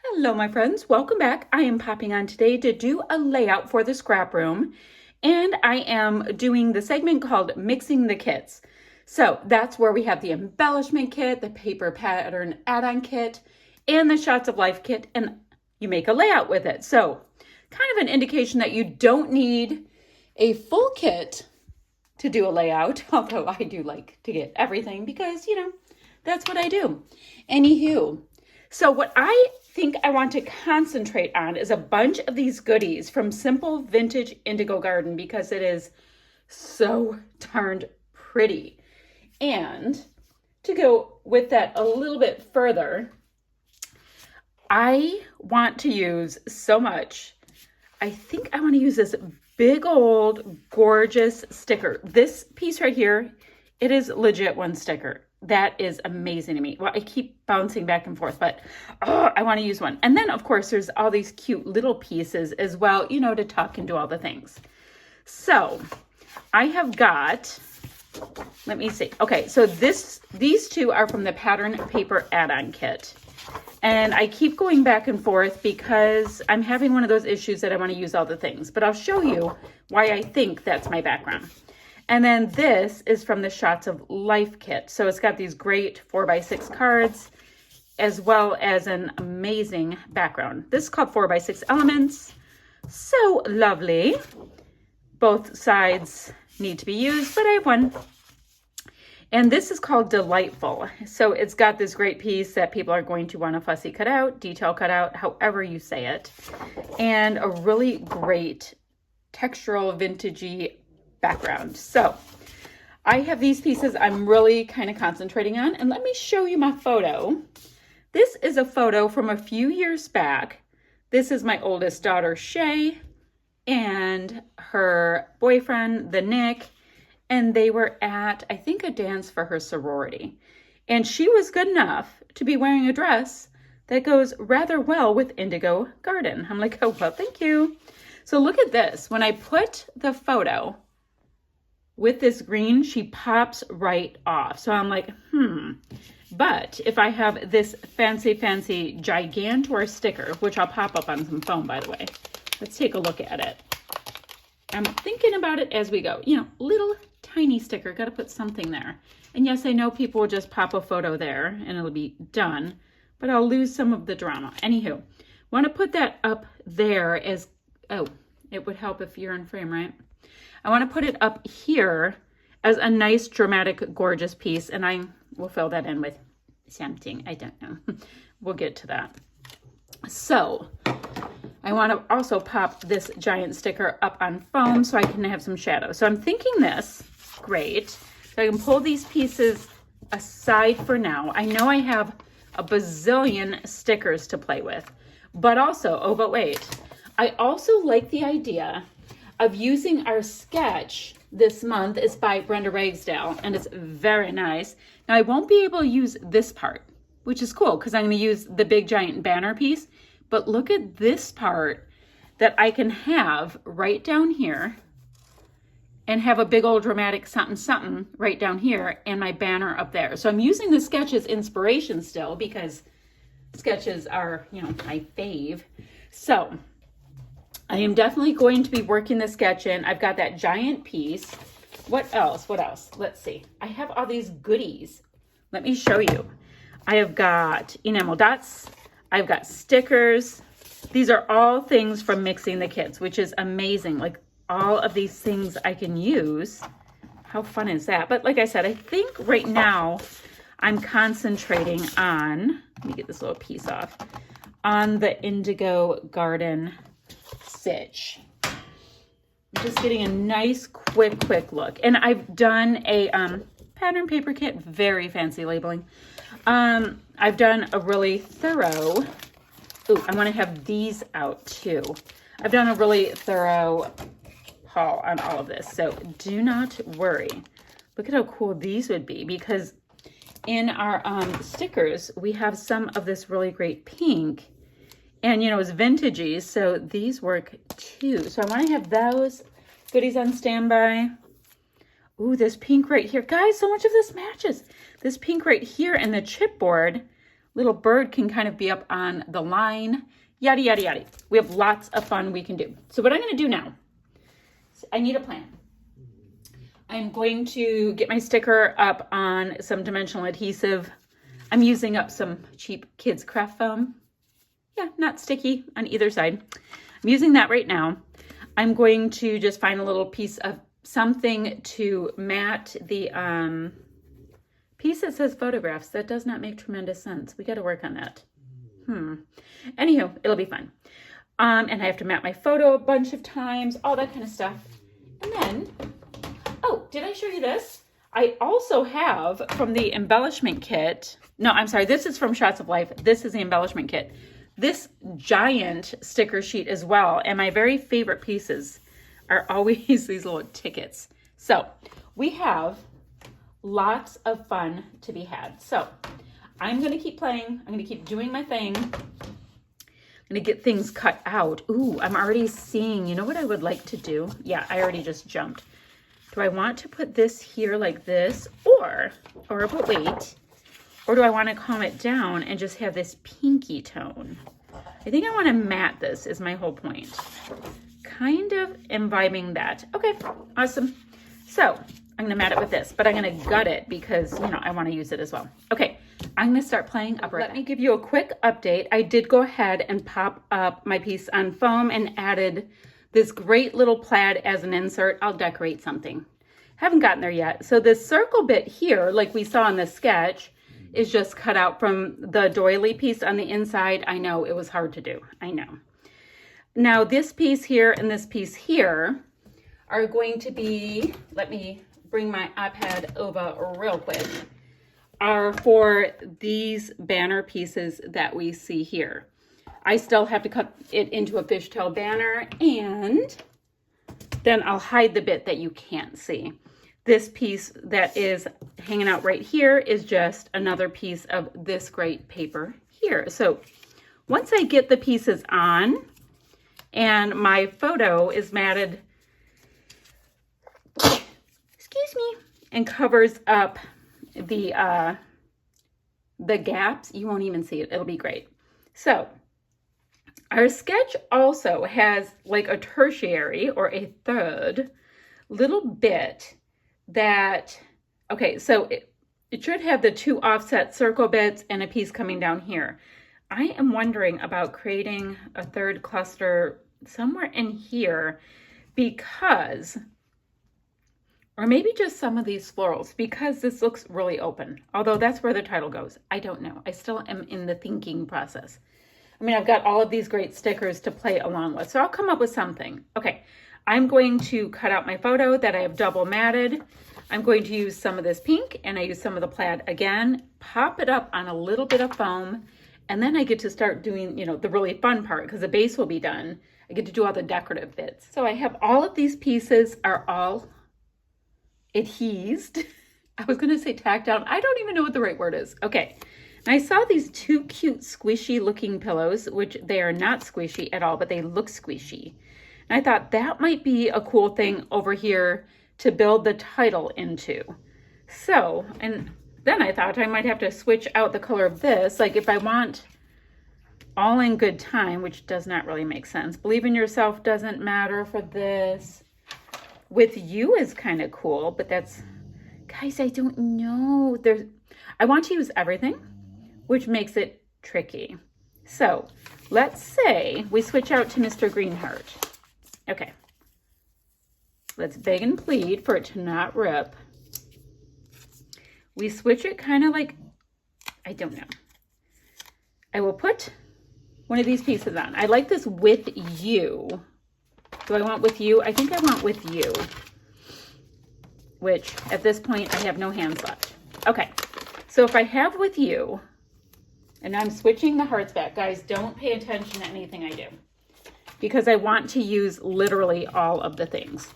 Hello, my friends. Welcome back. I am popping on today to do a layout for the scrap room, and I am doing the segment called Mixing the Kits. So that's where we have the embellishment kit, the paper pattern add-on kit, and the Shots of Life kit, and you make a layout with it. So kind of an indication that you don't need a full kit to do a layout, although I do like to get everything because, that's what I do. Anywho, so what I think I want to concentrate on is a bunch of these goodies from Simple Vintage Indigo Garden because it is so darned pretty. And to go with that a little bit further, I want to use so much. I think I want to use this big old gorgeous sticker. This piece right here, it is legit one sticker. That is amazing to me. Well, I keep bouncing back and forth, but I want to use one. And then, of course, there's all these cute little pieces as well, to tuck and do all the things. So I have got, let me see. Okay, so these two are from the Pattern Paper Add-on Kit. And I keep going back and forth because I'm having one of those issues that I want to use all the things. But I'll show you why I think that's my background. And then this is from the Shots of Life kit. So it's got these great 4x6 cards as well as an amazing background. This is called 4x6 elements. So lovely. Both sides need to be used, but I have one. And this is called Delightful. So it's got this great piece that people are going to want to fussy cut out, detail cut out, however you say it. And a really great textural vintagey background. So I have these pieces I'm really kind of concentrating on, and let me show you my photo. This is a photo from a few years back. This is my oldest daughter, Shay, and her boyfriend, the Nick, and they were at, I think, a dance for her sorority. And she was good enough to be wearing a dress that goes rather well with Indigo Garden. I'm like, oh, well, thank you. So look at this. When I put the photo with this green, she pops right off. So I'm like, But if I have this fancy Gigantor sticker, which I'll pop up on some foam, by the way. Let's take a look at it. I'm thinking about it as we go. Little tiny sticker, got to put something there. And yes, I know people will just pop a photo there and it'll be done, but I'll lose some of the drama. Anywho, want to put that up there as, it would help if you're in frame, right? I want to put it up here as a nice, dramatic, gorgeous piece, and I will fill that in with something. I don't know. We'll get to that. So I want to also pop this giant sticker up on foam so I can have some shadow. So I'm thinking this, great. So I can pull these pieces aside for now. I know I have a bazillion stickers to play with, but also, but wait. I also like the idea of using our sketch this month. Is by Brenda Ragsdale, and it's very nice. Now, I won't be able to use this part, which is cool because I'm going to use the big giant banner piece. But look at this part that I can have right down here and have a big old dramatic something right down here and my banner up there. So I'm using the sketch as inspiration still because sketches are, my fave. So I am definitely going to be working the sketch in. I've got that giant piece. What else? Let's see. I have all these goodies. Let me show you. I have got enamel dots. I've got stickers. These are all things from Mixing the Kits, which is amazing. Like all of these things I can use. How fun is that? But like I said, I think right now I'm concentrating on, let me get this little piece off, on the Indigo Garden stitch. I'm just getting a nice quick look. And I've done a pattern paper kit, very fancy labeling. I've done a really thorough, I want to have these out too. I've done a really thorough haul on all of this, so do not worry. Look at how cool these would be, because in our stickers, we have some of this really great pink. And, it's vintagey, so these work too. So I want to have those goodies on standby. Ooh, this pink right here. Guys, so much of this matches. This pink right here and the chipboard little bird can kind of be up on the line, yada, yada, yada. We have lots of fun we can do. So what I'm going to do now, I need a plan. I'm going to get my sticker up on some dimensional adhesive. I'm using up some cheap kids craft foam. Yeah, not sticky on either side. I'm using that right now. I'm going to just find a little piece of something to mat the piece that says photographs. That does not make tremendous sense. We got to work on that. Anywho, it'll be fun. And I have to map my photo a bunch of times, all that kind of stuff. And then, oh, did I show you this? I also have from the embellishment kit. No, I'm sorry. This is from Shots of Life. This is the embellishment kit. This giant sticker sheet as well. And my very favorite pieces are always these little tickets. So we have lots of fun to be had. So I'm going to keep playing. I'm going to keep doing my thing. I'm going to get things cut out. Ooh, I'm already seeing, you know what I would like to do? Yeah, I already just jumped. Do I want to put this here like this? But wait. Or do I want to calm it down and just have this pinky tone? I think I want to matte this is my whole point. Kind of imbibing that. Okay, awesome. So I'm going to matte it with this, but I'm going to gut it because, you know, I want to use it as well. Okay, I'm going to start playing up right now. Let me give you a quick update. I did go ahead and pop up my piece on foam and added this great little plaid as an insert. I'll decorate something. Haven't gotten there yet. So this circle bit here, like we saw in the sketch, is just cut out from the doily piece on the inside. I know it was hard to do. I know. Now this piece here and this piece here are going to be, let me bring my iPad over real quick, are for these banner pieces that we see here. I still have to cut it into a fishtail banner, and then I'll hide the bit that you can't see. This piece that is hanging out right here is just another piece of this great paper here. So once I get the pieces on and my photo is matted, excuse me, and covers up the gaps, you won't even see it. It'll be great. So our sketch also has like a tertiary or a third little bit that, okay, so it should have the two offset circle bits and a piece coming down here. I am wondering about creating a third cluster somewhere in here because, or maybe just some of these florals, because this looks really open, although that's where the title goes. I don't know. I still am in the thinking process. I mean, I've got all of these great stickers to play along with, so I'll come up with something. Okay, I'm going to cut out my photo that I have double matted. I'm going to use some of this pink, and I use some of the plaid again, pop it up on a little bit of foam, and then I get to start doing, you know, the really fun part, because the base will be done. I get to do all the decorative bits. So I have all of these pieces are all adhesed. I was going to say tacked down. I don't even know what the right word is. Okay. And I saw these two cute squishy looking pillows, which they are not squishy at all, but they look squishy. And I thought that might be a cool thing over here to build the title into. So, and then I thought I might have to switch out the color of this. Like if I want all in good time, which does not really make sense. Believe in yourself doesn't matter for this. With you is kind of cool, but that's, guys, I don't know. I want to use everything, which makes it tricky. So let's say we switch out to Mr. Greenheart. Okay. Let's beg and plead for it to not rip. We switch it kind of like, I don't know. I will put one of these pieces on. I like this with you. Do I want with you? I think I want with you. Which at this point I have no hands left. Okay. So if I have with you, and I'm switching the hearts back, guys, don't pay attention to anything I do, because I want to use literally all of the things.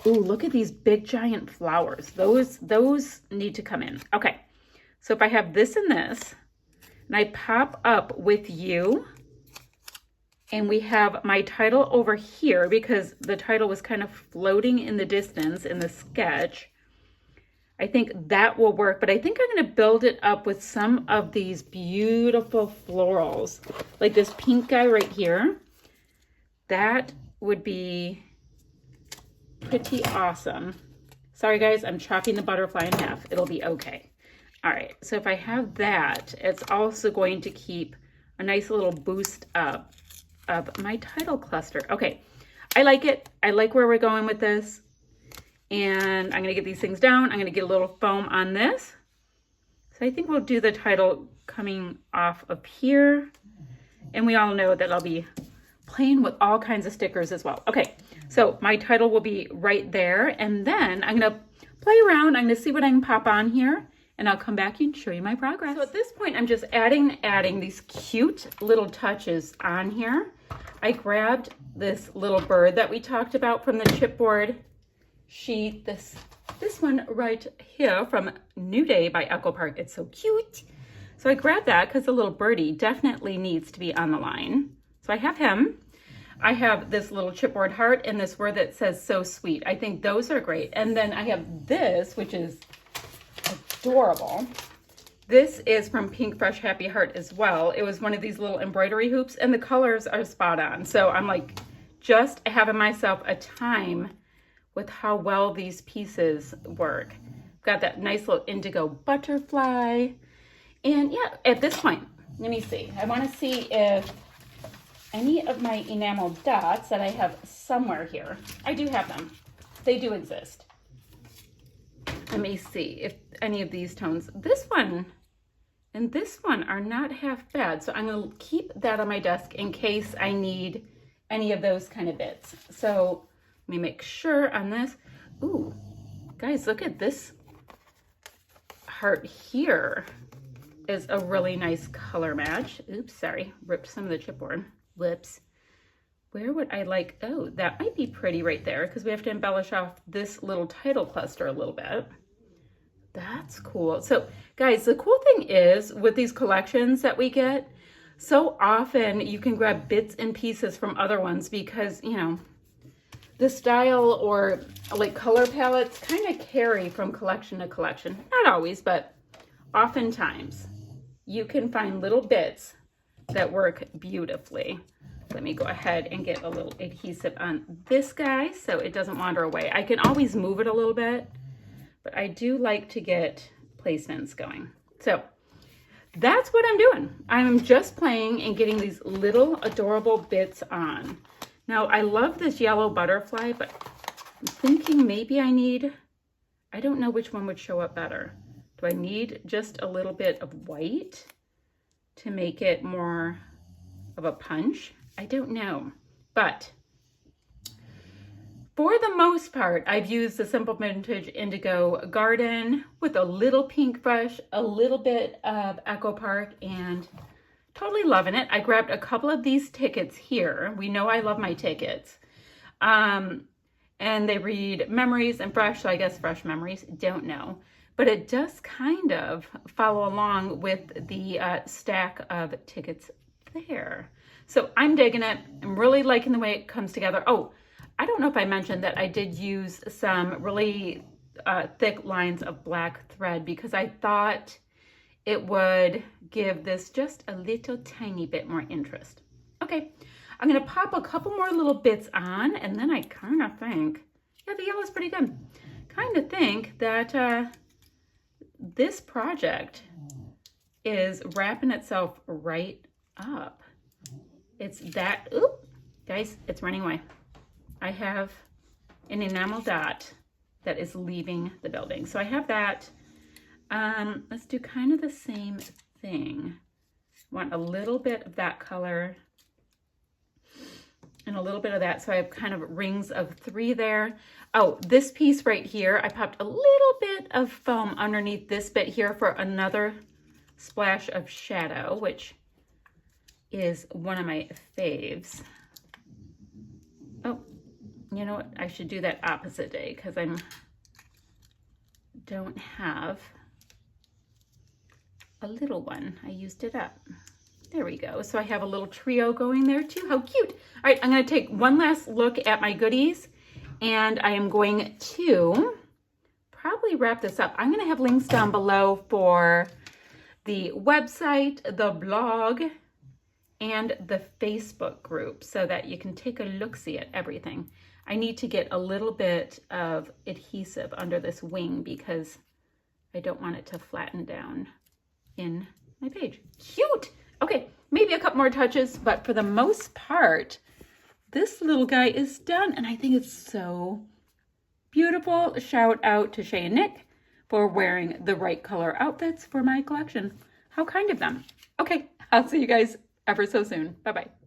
Ooh, look at these big giant flowers. Those need to come in. Okay, so if I have this and this, and I pop up with you, and we have my title over here, because the title was kind of floating in the distance in the sketch, I think that will work, but I think I'm going to build it up with some of these beautiful florals, like this pink guy right here. That would be pretty awesome. Sorry guys, I'm chopping the butterfly in half. It'll be okay. All right, so if I have that, it's also going to keep a nice little boost up of my title cluster. Okay, I like it. I like where we're going with this. And I'm gonna get these things down. I'm gonna get a little foam on this. So I think we'll do the title coming off of here. And we all know that I'll be playing with all kinds of stickers as well. Okay, so my title will be right there. And then I'm gonna play around. I'm gonna see what I can pop on here. And I'll come back and show you my progress. So at this point, I'm just adding these cute little touches on here. I grabbed this little bird that we talked about from the chipboard sheet, this one right here from New Day by Echo Park. It's so cute. So I grabbed that because the little birdie definitely needs to be on the line. So I have him. I have this little chipboard heart and this word that says so sweet. I think those are great. And then I have this, which is adorable. This is from Pink Fresh Happy Heart as well. It was one of these little embroidery hoops and the colors are spot on. So I'm like just having myself a time with how well these pieces work. Got that nice little indigo butterfly. And yeah, at this point, let me see. I want to see if any of my enamel dots that I have somewhere here, I do have them. They do exist. Let me see if any of these tones, this one and this one are not half bad. So I'm going to keep that on my desk in case I need any of those kind of bits. So let me make sure on this. Ooh, guys, look at this heart here is a really nice color match. Oops, sorry, ripped some of the chipboard. Whoops. Where would I like, oh, that might be pretty right there because we have to embellish off this little title cluster a little bit. That's cool. So guys, the cool thing is with these collections that we get, so often you can grab bits and pieces from other ones because, you know, the style or like color palettes kind of carry from collection to collection. Not always, but oftentimes you can find little bits that work beautifully. Let me go ahead and get a little adhesive on this guy so it doesn't wander away. I can always move it a little bit, but I do like to get placements going. So that's what I'm doing. I'm just playing and getting these little adorable bits on. Now, I love this yellow butterfly, but I'm thinking maybe I don't know which one would show up better. Do I need just a little bit of white to make it more of a punch? I don't know. But for the most part, I've used the Simple Vintage Indigo Garden with a little Pink Fresh, a little bit of Echo Park, and totally loving it. I grabbed a couple of these tickets here. We know I love my tickets. And they read Memories and Fresh, so I guess Fresh Memories, don't know. But it does kind of follow along with the stack of tickets there. So I'm digging it. I'm really liking the way it comes together. Oh, I don't know if I mentioned that I did use some really thick lines of black thread because I thought it would give this just a little tiny bit more interest. Okay, I'm gonna pop a couple more little bits on and then I kind of think, yeah, the yellow's pretty good. Kind of think that this project is wrapping itself right up. It's that, oop, guys, it's running away. I have an enamel dot that is leaving the building. So I have that. Let's do kind of the same thing. Want a little bit of that color and a little bit of that. So I have kind of rings of 3 there. Oh, this piece right here, I popped a little bit of foam underneath this bit here for another splash of shadow, which is one of my faves. Oh, you know what? I should do that opposite day because I don't have a little one. I used it up. There we go. So I have a little trio going there too. How cute. All right, I'm going to take one last look at my goodies and I am going to probably probably wrap this up. I'm going to have links down below for the website, the blog, and the Facebook group so that you can take a look-see at everything. I need to get a little bit of adhesive under this wing because I don't want it to flatten down in my page. Cute! Okay, maybe a couple more touches, but for the most part, this little guy is done, and I think it's so beautiful. Shout out to Shay and Nick for wearing the right color outfits for my collection. How kind of them. Okay, I'll see you guys ever so soon. Bye-bye.